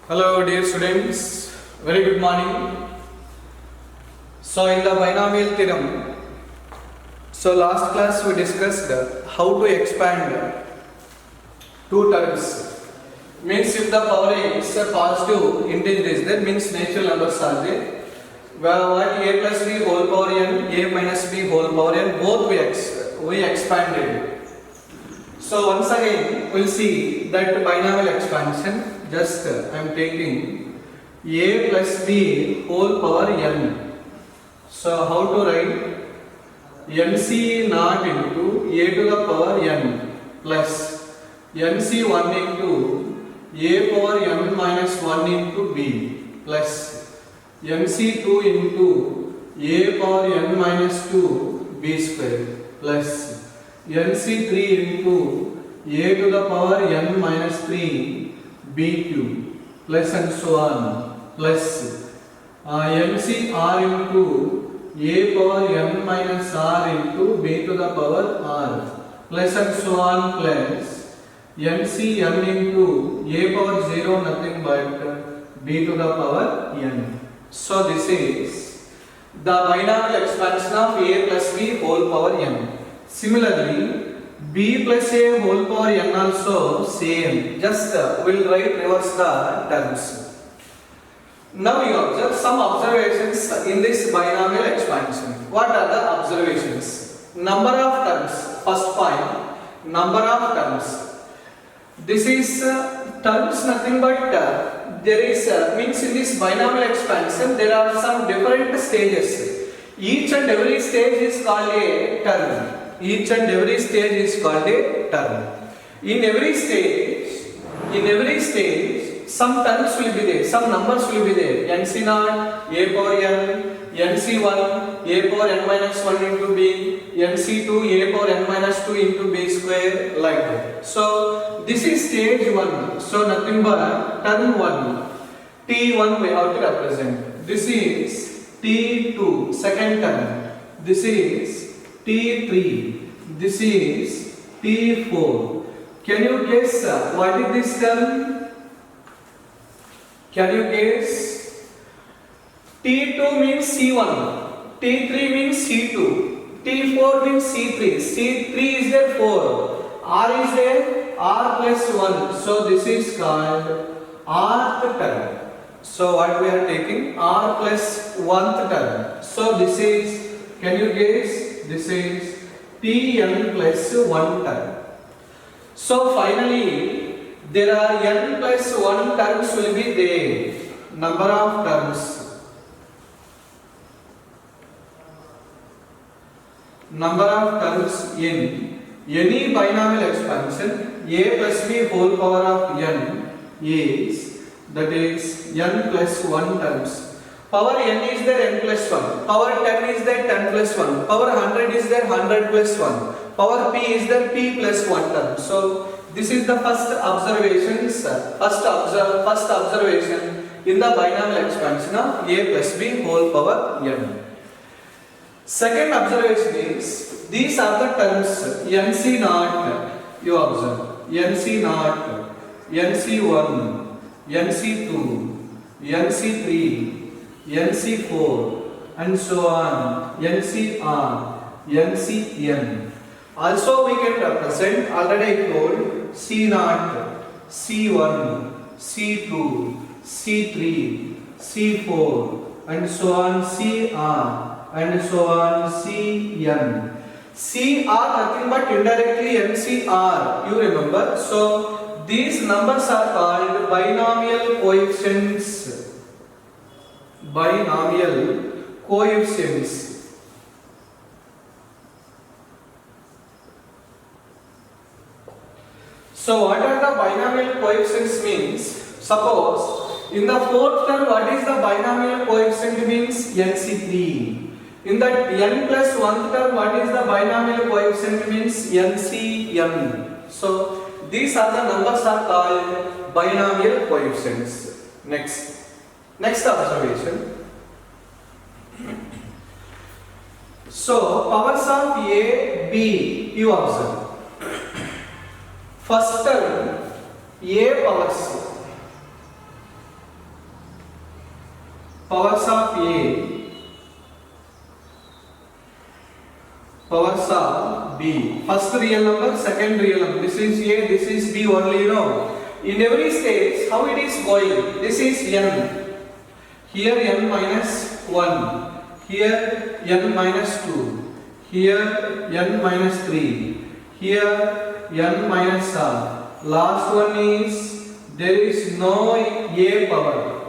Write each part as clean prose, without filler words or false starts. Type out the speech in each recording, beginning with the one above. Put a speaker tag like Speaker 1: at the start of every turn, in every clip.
Speaker 1: Hello dear students, very good morning. So in the binomial theorem, last class we discussed how to expand two terms. Means if the power is a positive integer is there, means natural numbers are there. What a plus b whole power n, a minus b whole power n, both we expanded. So once again we'll see that binomial expansion. Just I am taking a plus b whole power n. So how to write? nc naught into a to the power n plus nc1 into a power n minus 1 into b plus nc2 into a power n minus 2 b square plus nc3 into a to the power n minus 3 b cube plus and so on plus nc r into a power n minus r into b to the power r plus and so on plus nc n into a power 0 nothing but b to the power n. So this is the binomial expansion of a plus b whole power n. Similarly, b plus a whole power n also same. Just we'll write reverse the terms. Now you observe some observations in this binomial expansion. What are the observations? Number of terms. First point, number of terms. This is terms nothing but there is means in this binomial expansion there are some different stages. Each and every stage is called a term. Each and every stage is called a term. In every stage, some terms will be there, some numbers will be there. nc naught, a power n, nc1, a power n minus 1 into b, nc2, a power n minus 2 into b square, like that. So this is stage 1. So nothing but term 1. T1 we have to represent. This is T2, second term. This is T3. This is T4. Can you guess what is this term? Can you guess? T2 means C1, T3 means C2, T4 means C3, C3 is there 4, R is there R plus 1. So this is called rth term. So what we are taking? R plus 1th term. So this is, can you guess? This is Tn plus 1 term. So finally, there are n plus 1 terms will be there. Number of terms. Number of terms in any binomial expansion, a plus b whole power of n is, that is n plus 1 terms. Power n is there n plus 1. Power 10 is there 10 plus 1. Power 100 is there 100 plus 1. Power p is there p plus 1 term. So this is the first observations. First observation in the binomial expansion of a plus b whole power n. Second observation is these are the terms nc naught. You observe nc naught, nc1, nc2, nc3, nc4 and so on, ncr, ncn. Also we can represent, already I told, C0, C1, C2, C3, C4 and so on, CR and so on, CN. CR nothing but indirectly NCR, you remember. So these numbers are called binomial coefficients. Binomial coefficients. So what are the binomial coefficients means? Suppose in the fourth term what is the binomial coefficient means? nc3. In the n plus 1th term what is the binomial coefficient means? ncm. So these are the numbers are called binomial coefficients. Next observation. So powers of a, b, you observe. First term a powers powers of A, powers of B. First real number, second real number. This is A, this is B only, you know. In every stage, how it is going? This is n. Here n minus 1. Here n minus 2. Here n minus 3. Here n minus r. Last one is there is no A power.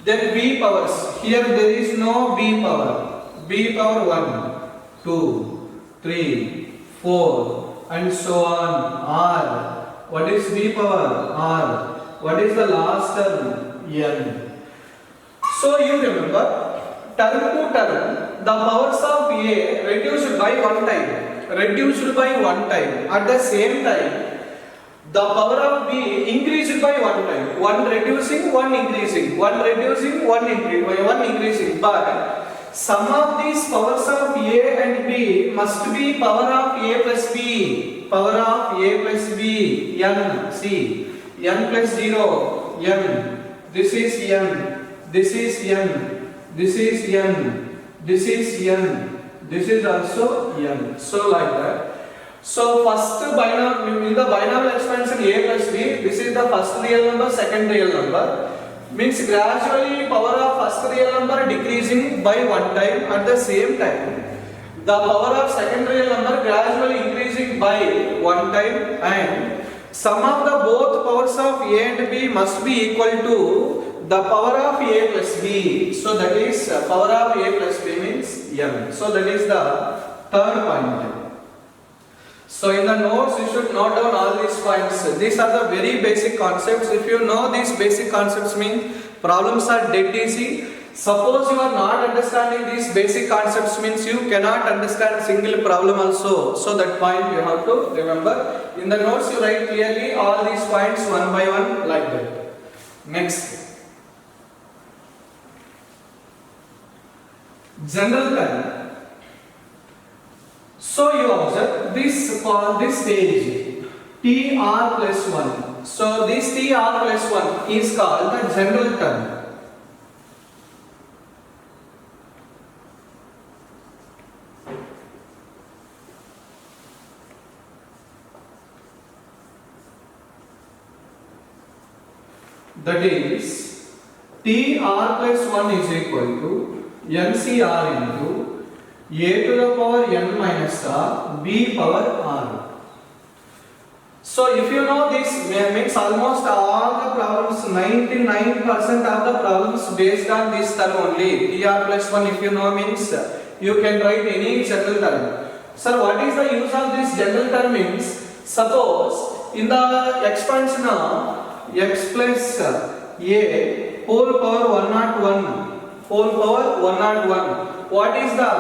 Speaker 1: Then B powers. Here there is no B power. B power 1, 2, 3, 4 and so on. R. What is B power? R. What is the last term? N. So you remember, term to term, the powers of A reduced by one time. Reduced by one time. At the same time, the power of B increased by one time. One reducing, one increasing. One reducing, one increasing. But sum of these powers of A and B must be power of A plus B. Power of A plus B. N. See. N plus 0. N. This is N. This is N. This is N. This is N. This is also N. So like that. So first binomial, in the binomial expansion A plus B, this is the first real number, second real number. Means gradually power of first real number decreasing by one time. At the same time, the power of second real number gradually increasing by one time, and sum of the both powers of A and B must be equal to the power of A plus B. So that is power of A plus B means N. So that is the third point. So in the notes you should note down all these points. These are the very basic concepts. If you know these basic concepts, means problems are dead easy. Suppose you are not understanding these basic concepts, means you cannot understand single problem also. So that point you have to remember. In the notes you write clearly all these points one by one like that. Next. General term. So you observe this stage TR plus 1. So this TR plus 1 is called the general term. That is TR plus 1 is equal to NCR into A to the power n minus r, B power r. So if you know this, means almost all the problems, 99% of the problems based on this term only. TR plus 1 if you know means you can write any general term. Sir, what is the use of this general term means? Suppose in the expansion of x plus a whole power 101, whole power 101. What is the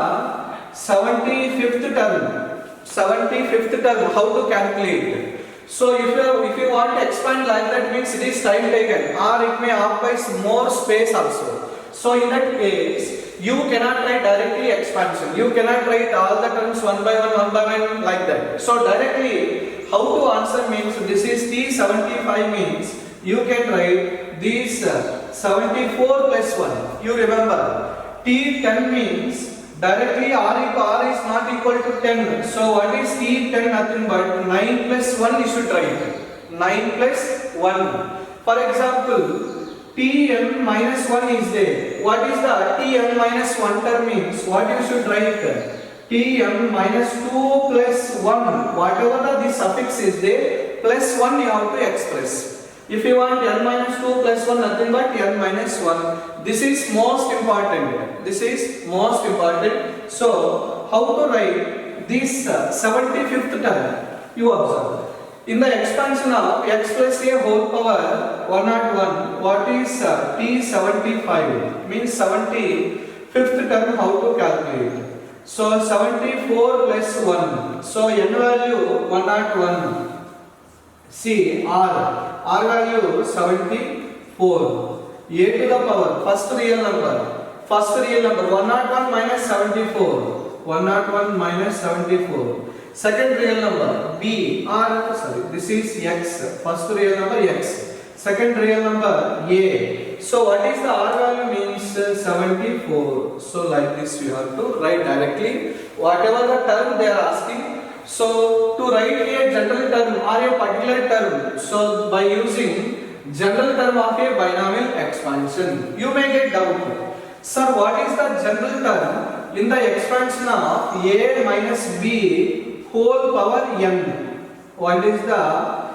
Speaker 1: 75th term? 75th term, how to calculate? So if you want to expand like that, means it is time taken, or it may occupy more space also. So in that case, you cannot write directly expansion. You cannot write all the terms one by one like that. So directly, how to answer means this is T75 means you can write this 74 plus 1. You remember, T10 means directly R is not equal to 10. So what is T10? Nothing but 9 plus 1 you should write. 9 plus 1. For example, Tn minus 1 is there. What is the Tn minus 1 term means? What you should write? Tn minus 2 plus 1. Whatever the suffix is there, plus 1 you have to express. If you want n minus 2 plus 1, nothing but n minus 1. This is most important. This is most important. So, how to write this 75th term? You observe. In the expansion of x plus a whole power 101, what is T75? Means 75th term, how to calculate? So, 74 plus 1. So, n value 101. See, R value 74. A to the power, first real number 101 minus 74. 101 minus 74. Second real number B, this is x. First real number x. Second real number A. So what is the R value means 74. So like this you have to write directly whatever the term they are asking. So to write a general term or a particular term, so by using general term of a binomial expansion, you may get doubt. Sir, what is the general term in the expansion of a minus b whole power n? What is the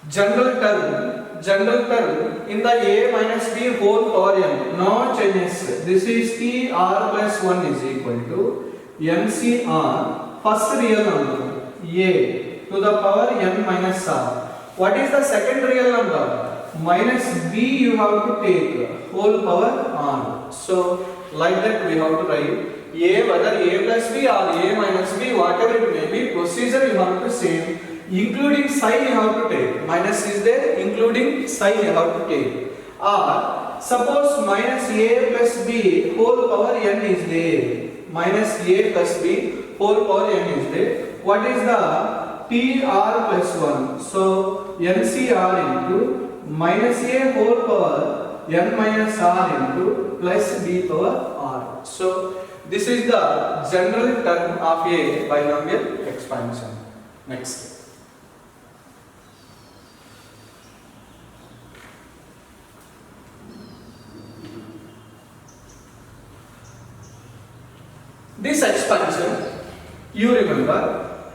Speaker 1: general term? General term in the a minus b whole power n, no changes. This is the r plus 1 is equal to NCR, first real number a to the power n minus r. What is the second real number? Minus b you have to take whole power r. So like that we have to write a, whether a plus b or a minus b, whatever it may be, procedure you have to say. Including sign you have to take. Minus is there, including sign you have to take. Or suppose minus a plus b whole power n is there. Minus a plus b whole power n is there. What is the TR plus 1? So NCR into minus a whole power n minus r into plus b power r. So this is the general term of a binomial expansion. Next. This expansion, you remember,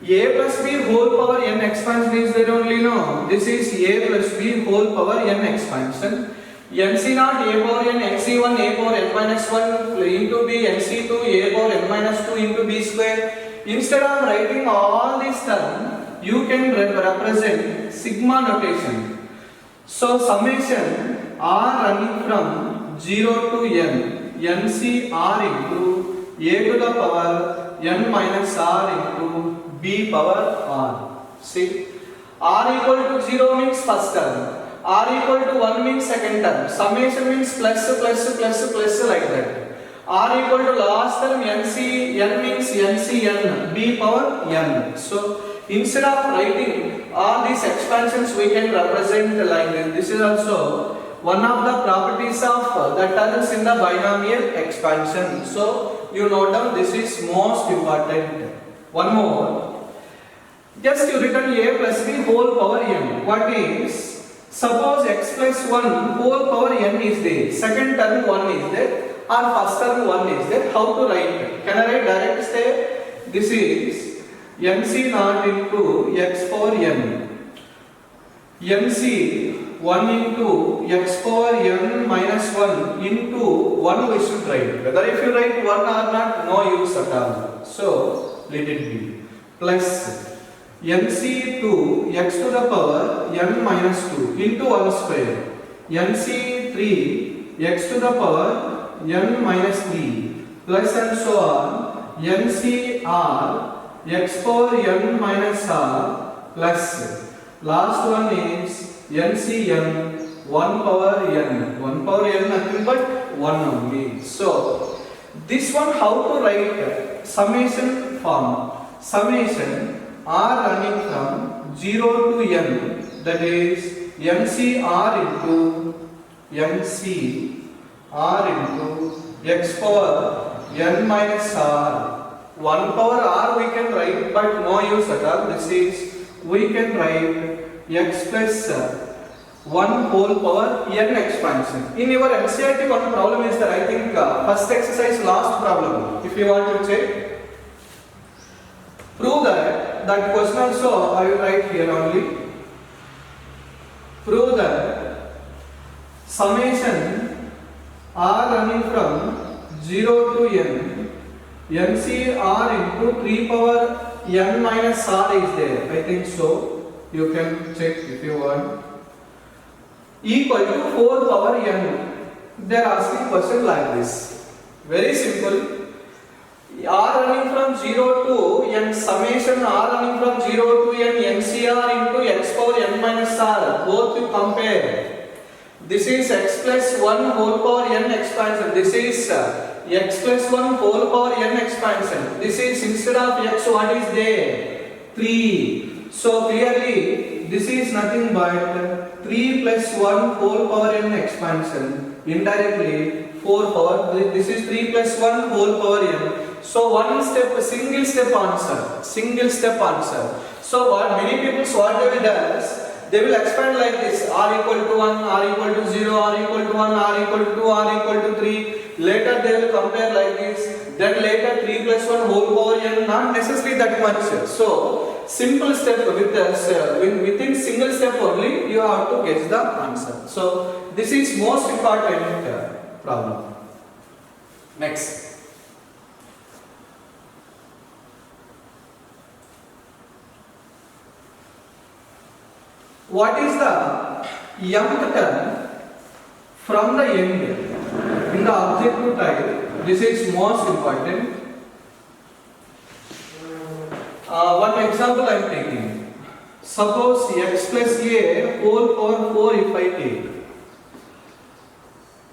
Speaker 1: a plus b whole power n expansion is there only, no? This is a plus b whole power n expansion. NC naught a power n, NC1 a power n minus 1 into b, NC2 a power n minus 2 into b square. Instead of writing all these terms, you can represent sigma notation. So summation r running from 0 to n, NC r into a to the power n minus r into b power r. See, r equal to 0 means first term, r equal to 1 means second term, summation means plus like that. R equal to last term NC, n means NCn, b power n. So instead of writing all these expansions, we can represent like this. This is also one of the properties of the terms in the binomial expansion. So you note down, this is most important. One more. Just you written a plus b whole power n. What is? Suppose x plus 1 whole power n is there. Second term 1 is there. Or first term 1 is there. How to write? Can I write direct step? This is NC naught into x power n. NC 1 into x power n minus 1 into 1 we should write. Whether if you write 1 or not, no use at all. So let it be. Plus NC 2 x to the power n minus 2 into 1 square. NC 3 x to the power n minus 3 plus and so on. NC r x power n minus r plus last one is NCn 1 power n. 1 power n nothing but 1 only. So this one how to write? Summation form. Summation r running from 0 to n, that is NCr into x power n minus r. 1 power r we can write, but no use at all. This is, we can write x plus 1 whole power n expansion. In your NCERT one problem is that, I think first exercise last problem, if you want to check. Prove that question also I will write here only. Prove that summation r running from 0 to n, NCr into 3 power n minus r is there. I think so. You can check if you want. Equal to 4 power n. They are asking question like this. Very simple. R running from 0 to n, summation r running from 0 to n, NCr into x power n minus r. Both you compare. This is x plus 1 whole power n expansion. This is x plus 1 whole power n expansion. This is, instead of x, what is there? 3. So clearly this is nothing but 3 plus 1 whole power n expansion, indirectly 4 power, this is 3 plus 1 whole power n. So one step, single step answer, single step answer. So what many people, what they will do is, they will expand like this: r equal to 1, r equal to 0, r equal to 1, r equal to 2, r equal to 3. Later they will compare like this. Then later 3 plus 1 whole power n, not necessarily that much. So simple step within single step only you have to guess the answer. So this is most important problem. Next. What is the mth term from the end in the objective type? This is most important. One example I am taking. Suppose x plus a whole power 4 if I take.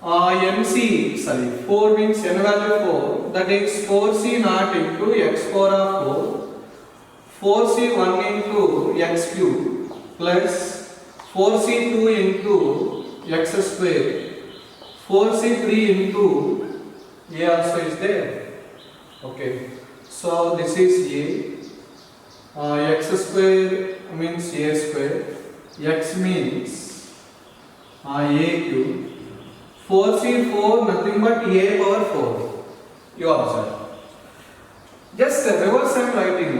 Speaker 1: N4 means n value 4, that is 4c naught into x power of 4, 4c 1 into x cube plus 4c2 into x square, 4c3 into a also is there. Okay, so this is a, x square means a square, x means a cube, 4c4 nothing but a power 4. You observe. Just reverse I am writing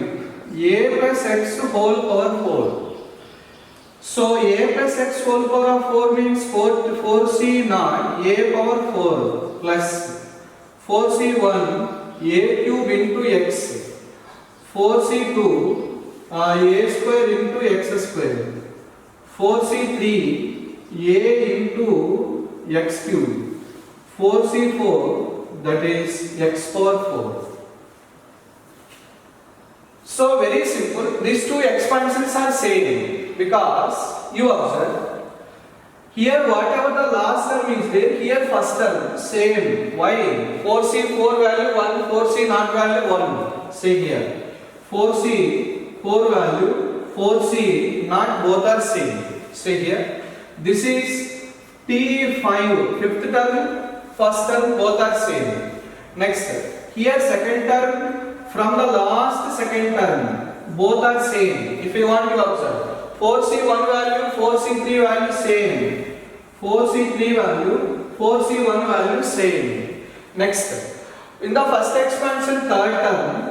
Speaker 1: a plus x whole power 4. So a plus x whole power of 4 means 4c naught a power 4 plus 4c1 a cube into x, 4c2 a square into x square, 4c3 a into x cube, 4c4 that is x power 4. So very simple, these two expansions are same because you observe here whatever the last term is there, here first term same. Why? 4c4 value 1, 4c not value 1. See here 4c4 value, 4c not, both are same. See here, this is t5, fifth term, first term, both are same. Next here second term, from the last second term, both are same. If you want to observe 4c1 value, 4c3 value same, 4c3 value, 4c1 value same. Next, in the first expansion third term,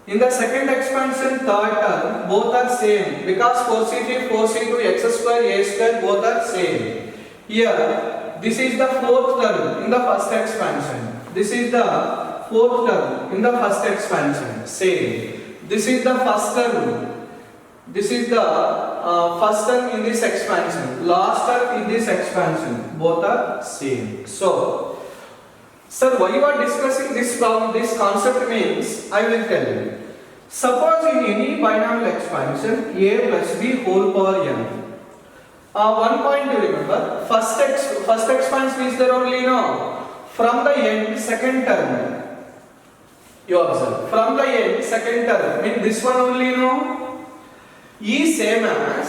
Speaker 1: in the second expansion third term, both are same because 4c3, 4c2, x square, a square, both are same. Here, this is the fourth term in the first expansion. This is the fourth term in the first expansion, same. This is the first term. This is the first term in this expansion. Last term in this expansion. Both are same. So, sir, why you are discussing this problem? This concept means I will tell you. Suppose in any binomial expansion, a plus b whole power n. One point to remember. First expansion is there only now. From the end, second term. You observe. From the end, second term. Mean this one only no. Is same as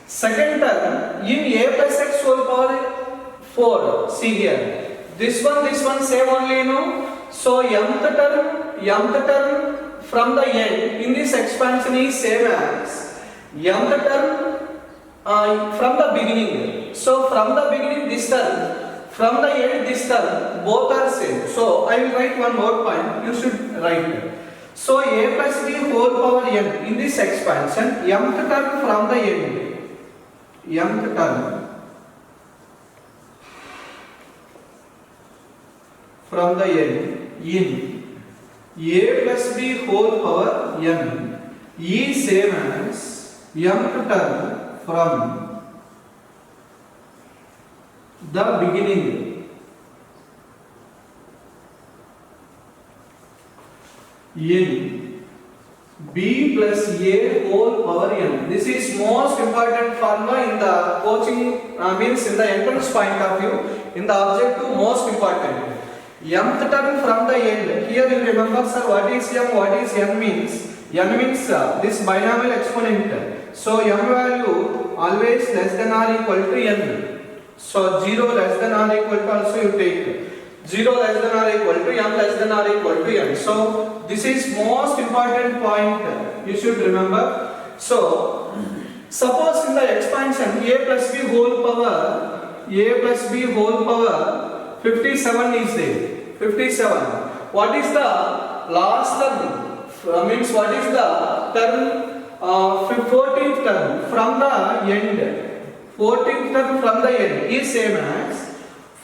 Speaker 1: second term in a plus x whole power 4. See here. This one same only no. So mth term from the end in this expansion is same as mth term from the beginning. So from the beginning this term, from the end this term, both are same. So I will write one more point. You should write it. So a plus b whole power n in this expansion, mth term from the end, mth term from the end in a plus b whole power n is same as mth term from the beginning. In b plus a whole power n. This is most important formula in the coaching, means in the entrance point of view. In the objective, most important. Mth term from the end. Here you remember, sir, what is m, what is n means? N means this binomial exponent. So m value always less than or equal to n. So 0 less than or equal to also you take 0 less than or equal to m less than or equal to n. So this is most important point you should remember. So suppose in the expansion a plus b whole power 57 is there. 57. What is the last term? Means what is the term? 14th term from the end. 14th term from the end is same as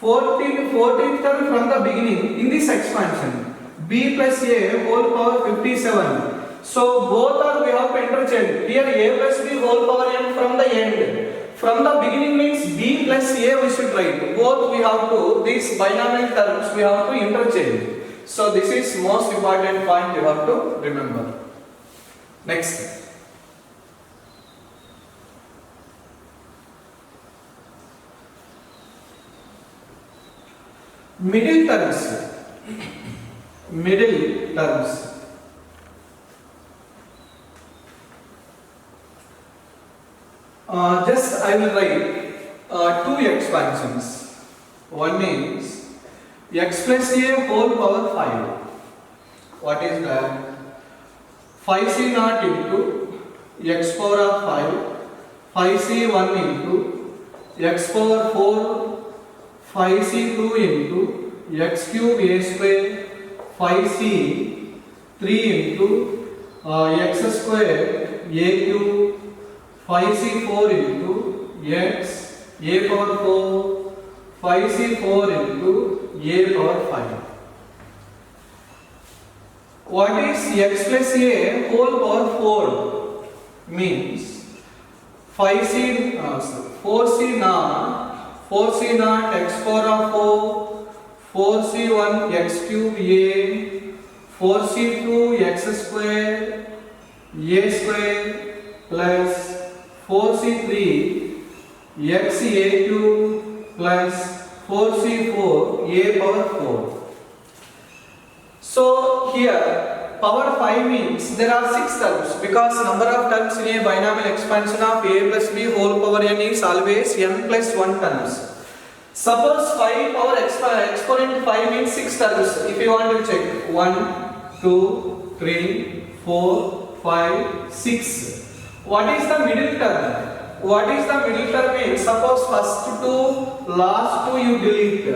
Speaker 1: 14th term from the beginning in this expansion. B plus a whole power 57. So both are we have to interchange. Here a plus b whole power n from the end. From the beginning means b plus a we should write. Both we have to, these binomial terms we have to interchange. So this is most important point you have to remember. Next. Middle terms. Middle terms. Just I will write two expansions. One is x plus a whole power 5. What is that? 5c naught into x power of 5, 5c1 into x power 4, 5c2 into x cube a square, 5c 3 into x square a cube, 5c4 into x a power 4, 5c4 into a power 5. What is x plus a whole power 4? Means 5c 4c naught x power of 4, 4c1 x cube a, 4c2 x square a square plus 4c3 x a cube plus 4c4 a power 4. So here power 5 means there are 6 terms because number of terms in a binomial expansion of a plus b whole power n is always n plus 1 terms. Suppose 5 power exponent 5 means 6 terms. If you want to check 1, 2, 3, 4, 5, 6. What is the middle term? What is the middle term means? Suppose first 2, last 2 you delete.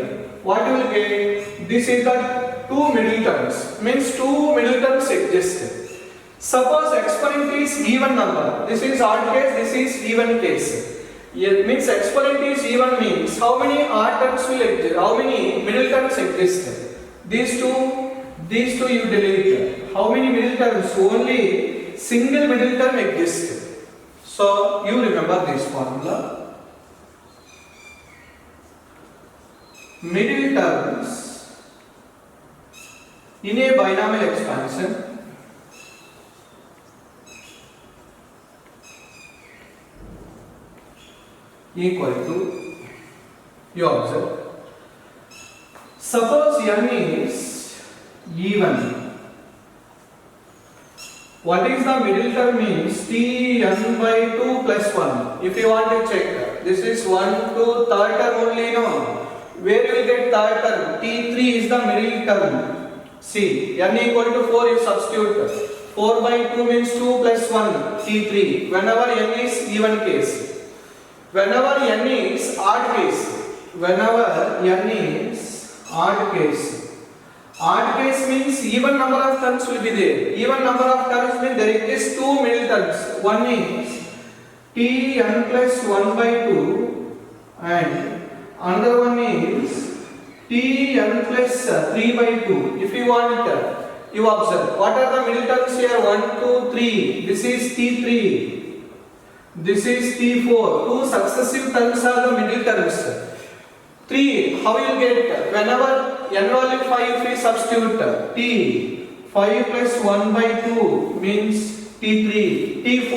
Speaker 1: What you will get? This is the 2 middle terms. Means 2 middle terms exist. Suppose exponent is even number. This is odd case, this is even case. It means exponent is even means how many odd terms will exist? How many middle terms exist? These two you delete. How many middle terms? Only single middle term exists. So you remember this formula. Middle terms in a binomial expansion equal to, you observe, suppose n is even. What is the middle term means? T n by 2 plus 1. If you want to check, this is 1, 2, third term only, no? Where you will get third term? T3 is the middle term. See, n equal to 4 you substitute. 4 by 2 means 2 plus 1, T3. Whenever n is even case. Whenever n is odd case. Whenever n is odd case. Odd case means even number of terms will be there. Even number of terms means there exists 2 middle terms. One is t n plus 1 by 2 and another one is t n plus 3 by 2. If you want it, you observe. What are the middle terms here? 1, 2, 3. This is t3. This is t4. 2 successive terms are the middle terms. 3. How you get? Whenever n value 5 we substitute t 5 plus 1 by 2 means t3. T4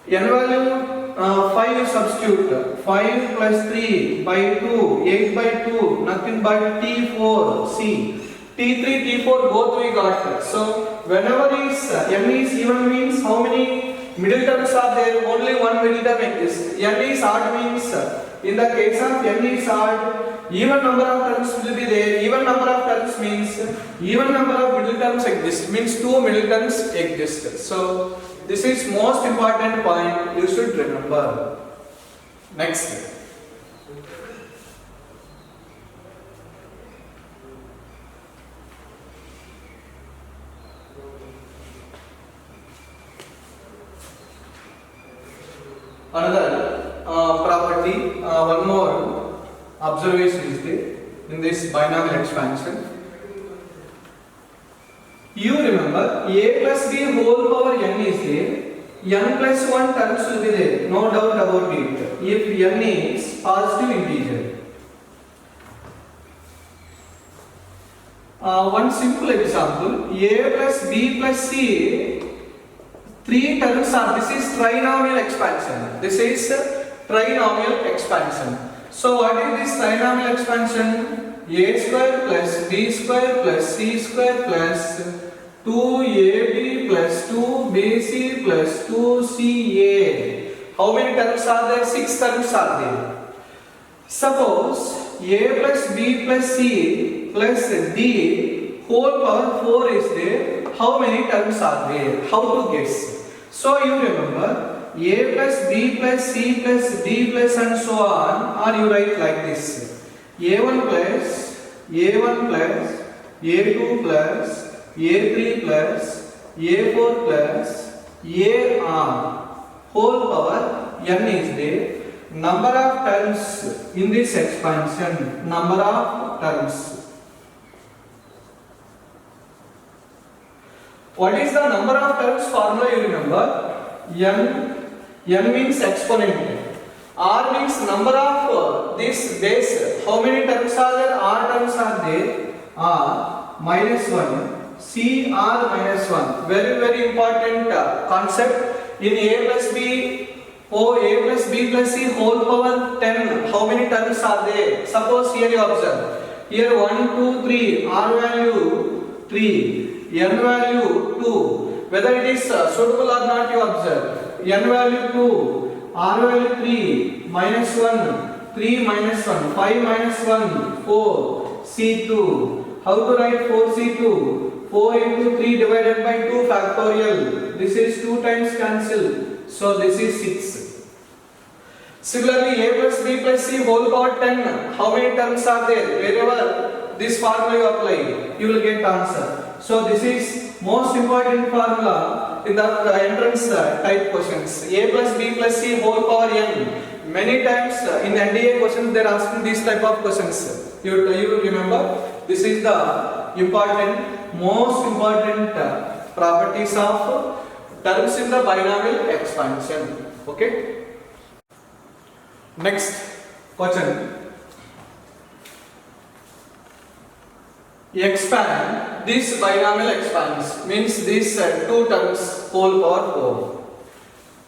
Speaker 1: n value 5 you substitute 5 plus 3 by 2 8 by 2 nothing but t4. See, t3 t4 both we got. So whenever is n is even means how many middle terms are there, only one middle term exists. N is odd means in the case of n is odd, even number of terms will be there. Even number of terms means even number of middle terms exist, means two middle terms exist. So this is most important point you should remember. Next. Another property, one more observation is there in this binomial expansion. You remember a plus b whole power n is there, n plus 1 terms will be there, no doubt about it, if n is positive integer. One simple example, a plus b plus c, three terms are, this is trinomial expansion. This is trinomial expansion. So what is this trinomial expansion? A square plus b square plus c square plus 2ab plus 2bc plus 2ca. How many terms are there? 6 terms are there. Suppose a plus b plus c plus d whole power 4 is there. How many terms are there? How to guess? So you remember a plus b plus c plus d plus and so on, or you write like this: a1 plus a1 plus a2 plus a3 plus a4 plus ar whole power n is there. Number of terms in this expansion, number of terms. What is the number of terms formula you remember? N means exponent. R means number of this base. How many terms are there? R terms are there. R minus 1. C R minus 1. Very important concept. In A plus B, A plus B plus C whole power 10. How many terms are there? Suppose here you observe. Here 1, 2, 3. R value 3. N value 2. Whether it is suitable or not, you observe. N value 2, R value 3, minus 1, 3 minus 1, 5 minus 1, 4, C2. How to write 4C2? 4 into 3 divided by 2 factorial. This is 2 times cancel. So this is 6. Similarly, A plus B plus C whole power 10. How many terms are there? Wherever this formula you apply, you will get answer. So this is most important formula in the entrance type questions. A plus B plus C whole power n. Many times in NDA questions they are asking this type of questions. You remember? This is the most important properties of terms in the binomial expansion. Okay. Next question. Expand this binomial expands, means these two terms whole power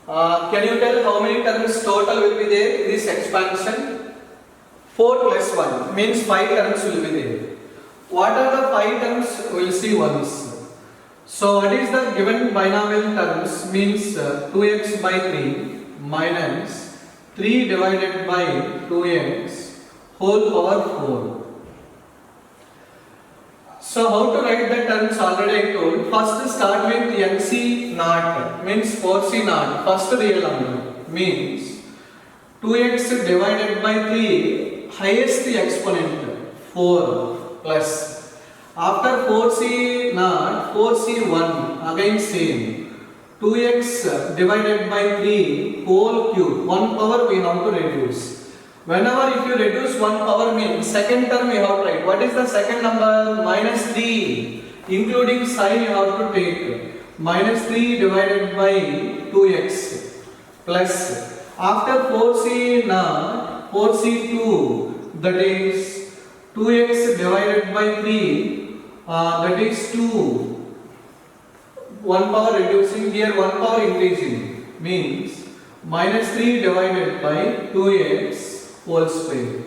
Speaker 1: 4. Can you tell how many terms total will be there in this expansion? 4 plus 1 means 5 terms will be there. What are the 5 terms? We will see once. So what is the given binomial terms? Means 2x by 3 minus 3 divided by 2x whole power 4. So how to write the terms already I told. First start with nc naught, means 4c naught, first real number, means 2x divided by 3 highest exponent 4 plus. After 4c naught, 4c1 again same, 2x divided by 3 whole cube, 1 power we have to reduce. Whenever if you reduce 1 power means second term you have to write. What is the second number? Minus 3. Including sign you have to take. Minus 3 divided by 2x plus. After 4c naught, 4c2, that is 2x divided by 3, that is 2. 1 power reducing, here 1 power increasing, means minus 3 divided by 2x whole square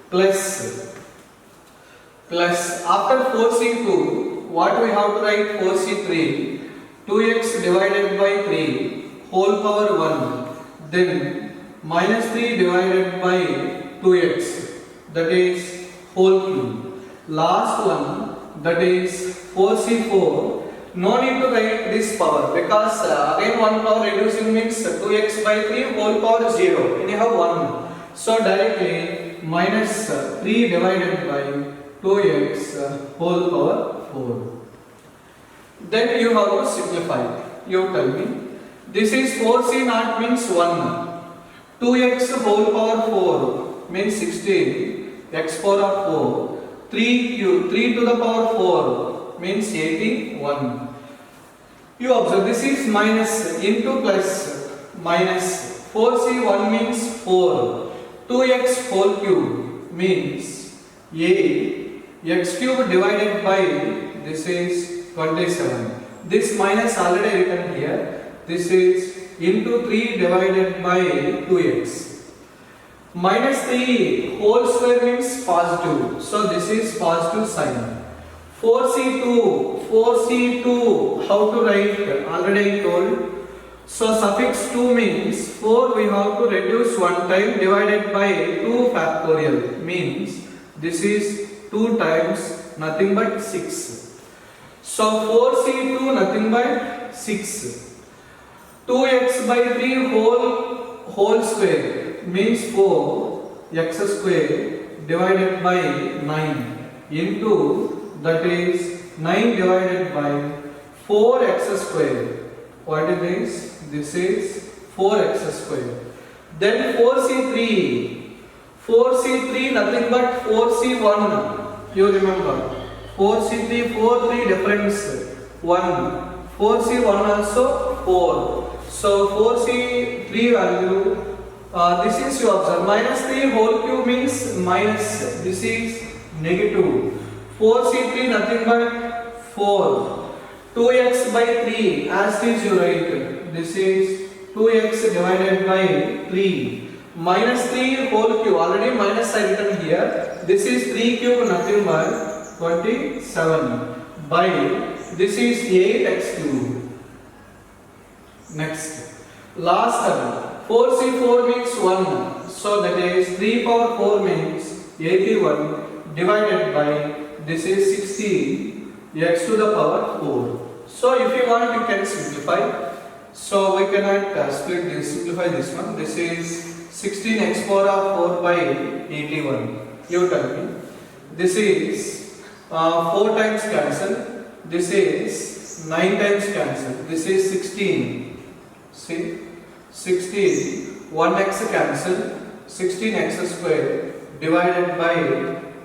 Speaker 1: plus after 4c2 what we have to write? 4c3, 2x divided by 3 whole power 1, then minus 3 divided by 2x, that is whole cube. Last one, that is 4c4. No need to write this power because again 1 power reducing means 2x by 3 whole power 0. Anyhow 1. So directly minus 3 divided by 2x whole power 4. Then you have to simplify. You tell me. This is 4c naught means 1. 2x whole power 4 means 16. X power of 4. 3 to the power 4 means 81. You observe this is minus into plus minus 4c1 means 4. 2x whole cube means 8. X cube divided by this is 27. This minus already written here. This is into 3 divided by 2x. Minus 3 whole square means positive. So this is positive sign. 4c2, how to write? Already I told. So suffix 2 means 4 we have to reduce one time divided by 2 factorial means this is 2 times nothing but 6. So 4c2 nothing but 6. 2x by 3 whole square means 4 x square divided by 9 into that is 9 divided by 4x square. What is this? This is 4x square. Then 4c3 nothing but 4c1. You remember 4c3 3 difference 1. 4c1 also 4. So 4c3 value, this is you observe minus 3 whole cube means minus, this is negative. 4c3 nothing but 4. 2x by 3 as is you write, this is 2x divided by 3. Minus 3 whole cube, already minus I written here, this is 3 cube nothing but 27 by this is 8x cube. Next, last term, 4c4 means 1, so that is 3 power 4 means 81 divided by this is 16 x to the power 4. So if you want you can simplify. So we cannot split this, simplify this one. This is 16 x power of 4 by 81. You tell me. This is 4 times cancel. This is 9 times cancel. This is 16. See, 16, 1x cancel, 16x square divided by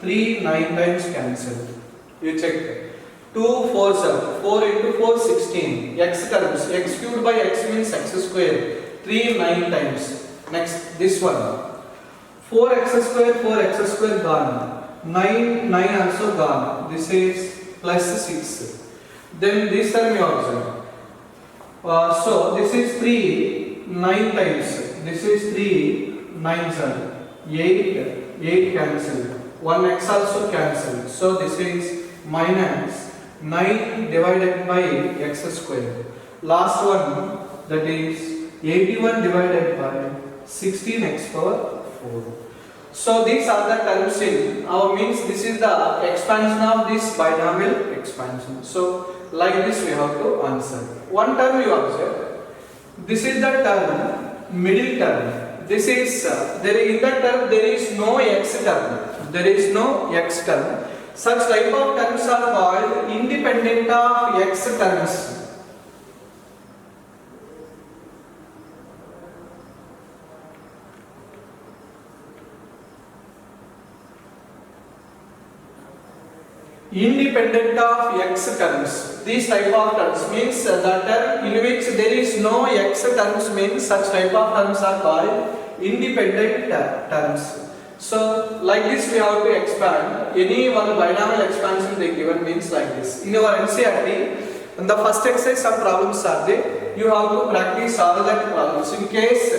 Speaker 1: 3, 9 times cancel. You check. 2 4s are 4 into 4 16. X terms, x cubed by x means x square. 3 9 times. Next, this one. 4x square gone. 9 also gone. This is plus 6. Then this term you observe. So this is 3 9 times. This is 3 9s are 8 cancel. 1x also cancel. So this is minus 9 divided by x square. Last one, that is 81 divided by 16x power 4. So these are the terms in our means. This is the expansion of this binomial expansion. So like this we have to answer. One term you observe. This is the term, middle term. This is in that term there is no x term. There is no x term. Such type of terms are called independent of x terms. Independent of x terms. These type of terms means the term in which there is no x terms means such type of terms are called independent terms. So like this we have to expand. Any one binomial expansion they given means like this. In your NCERT, in the first exercise some problems are there. You have to practice all that problems. In case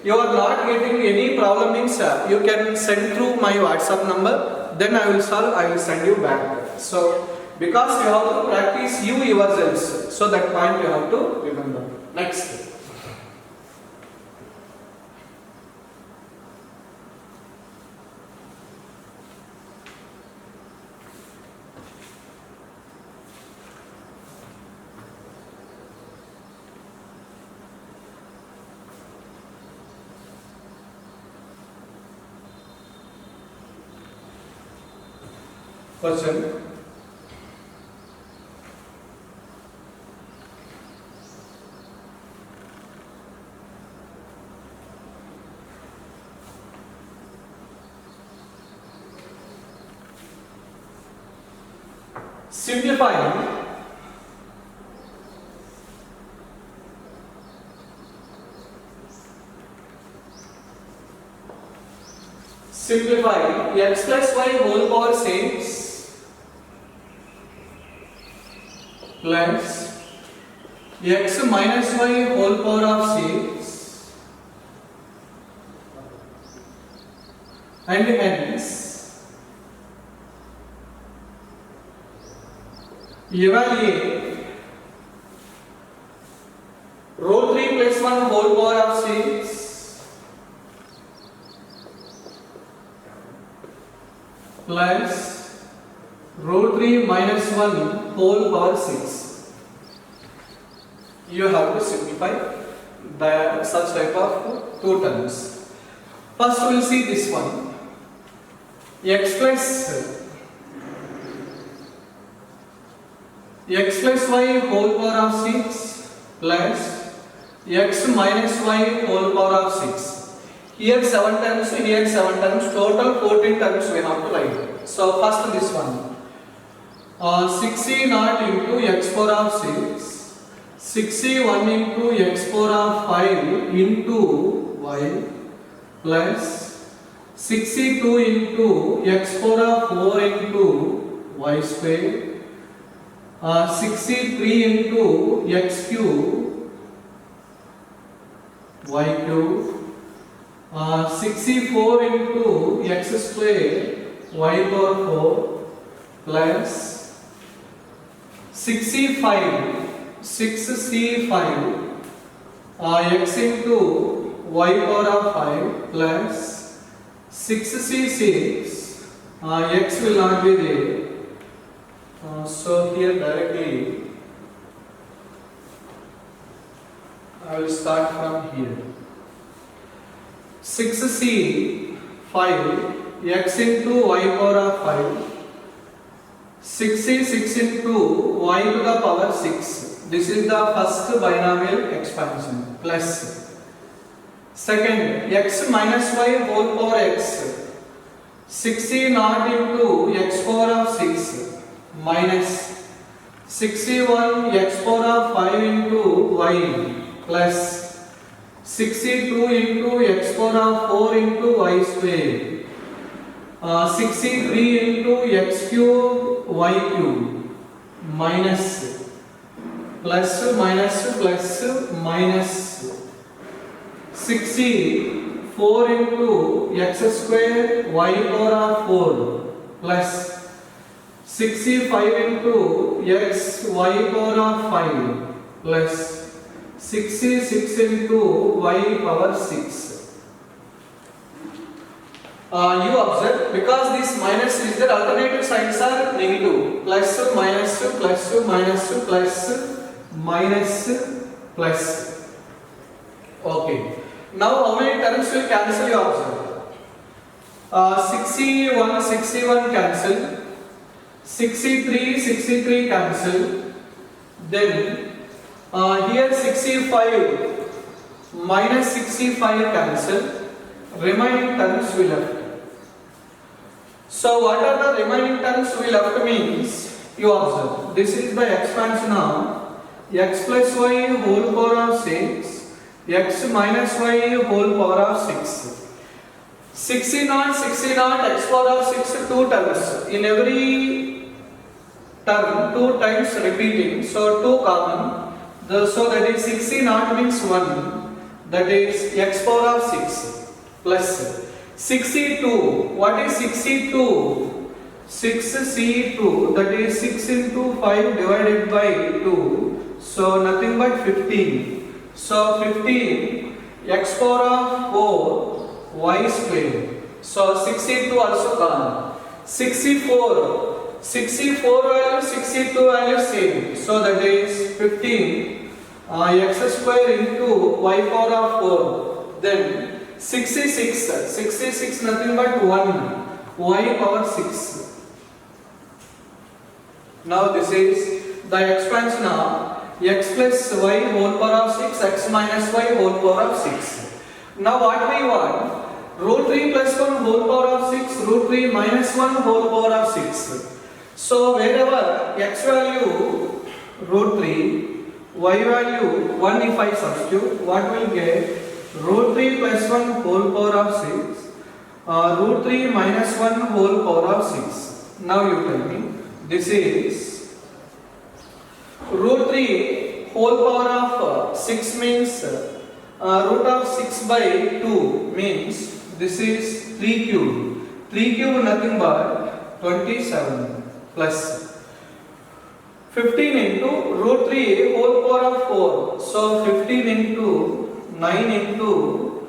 Speaker 1: you are not getting any problem means you can send through my WhatsApp number. Then I will solve, I will send you back. So because you have to practice you yourselves. So that point you have to remember. Next. question. Simplifying x plus y whole power 6 plus x minus y whole power of 6 and hence evaluate root 3 plus 1 whole power of 6 plus root 3 minus 1 whole power 6. You have to simplify the such type of two terms. First we will see this one. X plus y whole power of 6 plus x minus y whole power of 6. Here 7 terms, here 7 terms, total 14 terms we have to write. So first this one. 6c naught into x power of 6, 6c1 into x power of 5 into y plus 6c2 into x power of 4 into y square, 6c3 into x cube y cube, 6c4 into x square y power 4 plus 6c5 x into y power of 5 plus 6c6 x will not be there. So here directly I will start from here. 6c 5 x into y power of 5, 6c6 into y to the power 6. This is the first binomial expansion plus second x minus y whole power x, 6c naught into x power of 6 minus 6c1 x power of 5 into y plus 6c2 into x power of 4 into y square, 6c3 into x cube y cube minus plus minus plus minus 6c4 into x square y power of 4 plus 6c5 into x y power of 5 plus 6c6 into y power 6. You observe, because this minus is there, alternative signs are negative. Plus, minus, plus, minus, plus, minus, plus. Okay. Now how many terms will cancel, you observe? 6c1 cancel. 6c3 cancel. Then here 6c5 minus 6c5 cancel. Remaining terms we left. So what are the remaining terms we left means, you observe, this is the expansion of x plus y whole power of 6, x minus y whole power of 6. 6c0, x power of 6, two terms. In every term, two times repeating, so 2 common. So that is 6c0 means 1, that is x power of 6. Plus 6c2, what is 6c2? 6c2, that is 6 into 5 divided by 2, so nothing but 15. So 15 x power of 4 y square, so 6c2 also gone. 6c4 value, 6c2 value same, so that is 15 x square into y power of 4, then 66 nothing but 1 y power 6. Now this is the expansion of x plus y whole power of 6, x minus y whole power of 6. Now what we want? Root 3 plus 1 whole power of 6, root 3 minus 1 whole power of 6. So wherever x value root 3, y value 1 if I substitute, what will get? Root 3 plus 1 whole power of 6, root 3 minus 1 whole power of 6. Now you tell me, this is root 3 whole power of 6 means root of 6 by 2 means this is 3 cube. 3 cube nothing but 27 plus 15 into root 3 whole power of 4. So 15 into 9 into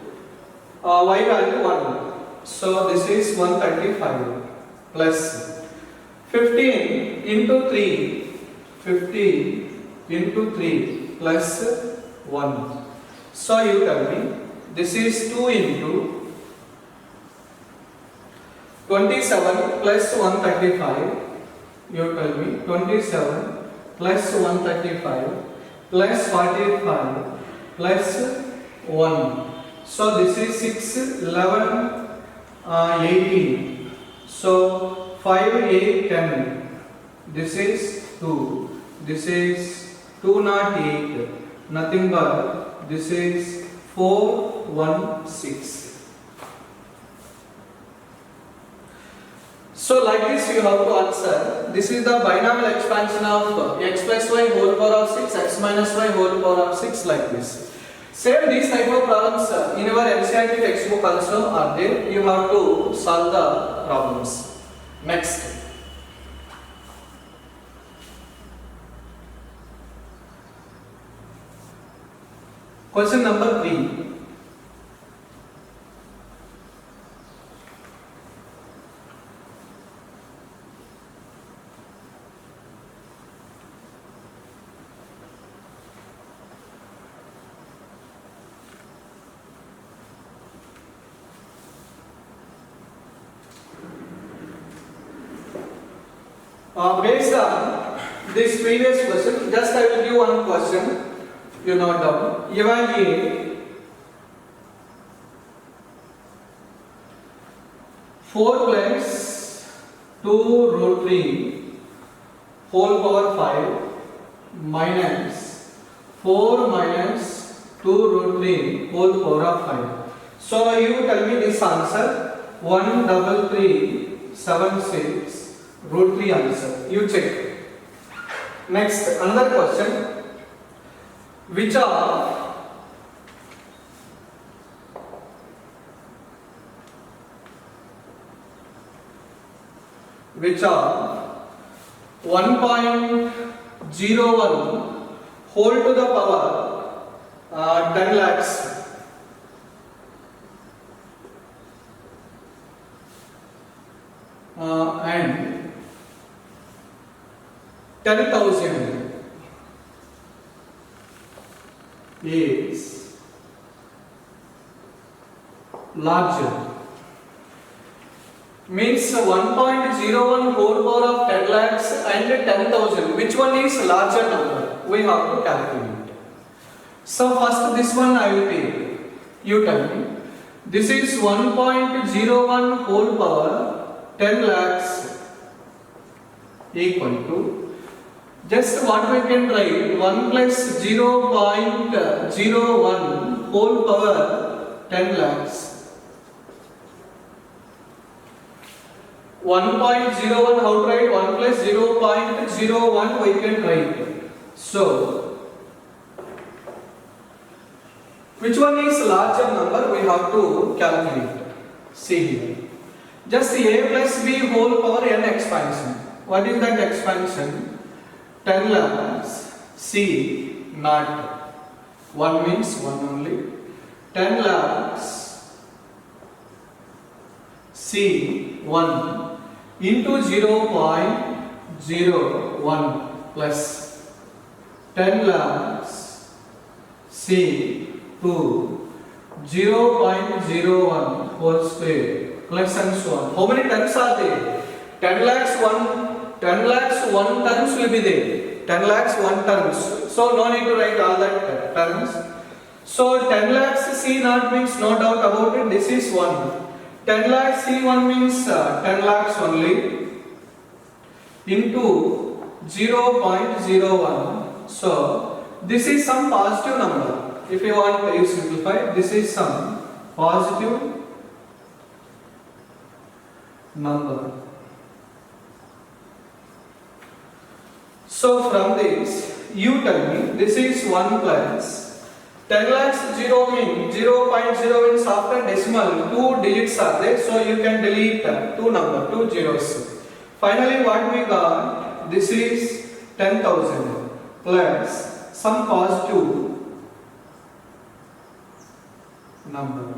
Speaker 1: y value 1. So this is 135 plus 15 into 3. 15 into 3 plus 1. So you tell me this is 2 into 27 plus 135. You tell me 27 plus 135 plus 45 plus 1. So this is 6, 11, 18. So 5, 8, 10. This is 2. This is 2 not 8. Nothing but this is 4, 1, 6. So like this you have to answer. This is the binomial expansion of x plus y whole power of 6, x minus y whole power of 6 like this. Same these type of problems in your NCERT textbook also are there. You have to solve the problems. Next. Question number 3. Based on this previous question, just I will give one question. You note down. Evaluate 4 plus 2 root 3 whole power 5 minus 4 minus 2 root 3 whole power of 5. So you tell me this answer. 13376 root 3 answer. You check. Next, another question. Which are which are 1.01 whole to the power 10 lakhs and 10,000 is larger. Means 1.01 whole power of 10 lakhs and 10,000. Which one is larger number? We have to calculate. So first this one I will take. You tell me. This is 1.01 whole power 10 lakhs equal to, just what we can write, 1 plus 0.01 whole power 10 lakhs. 1.01 how to write? 1 plus 0.01 we can write. So which one is larger number we have to calculate. See here. Just a plus b whole power n expansion. What is that expansion? 10 lakhs C not 1 means 1 only. 10 lakhs C 1 into 0.01 plus 10 lakhs C 2 0.01 whole square plus and so on. How many tens are there? 10 lakhs 1 10 lakhs 1 terms will be there. 10 lakhs 1 terms. So no need to write all that terms. So 10 lakhs C0 means no doubt about it. This is 1. 10 lakhs C1 means 10 lakhs only into 0.01. So this is some positive number. If you want to simplify, this is some positive number. So from this, you tell me this is 1 plus 10 lakhs 0 means 0.0 means after decimal 2 digits are there, so you can delete 2 zeros. Finally, what we got? This is 10,000 plus some positive number.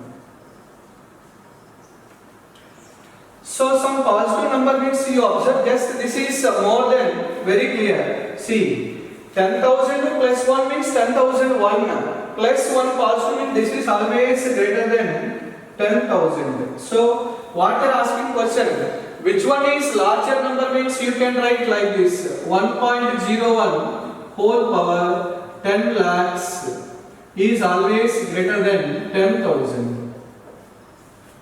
Speaker 1: So some positive number means you observe just this is more than very clear. See, 10,000 plus 1 means 10,001 plus 1 positive means this is always greater than 10,000. So what they are asking question, which one is larger number means you can write like this, 1.01 whole power 10 lakhs is always greater than 10,000.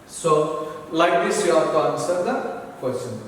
Speaker 1: So like this you have to answer the question.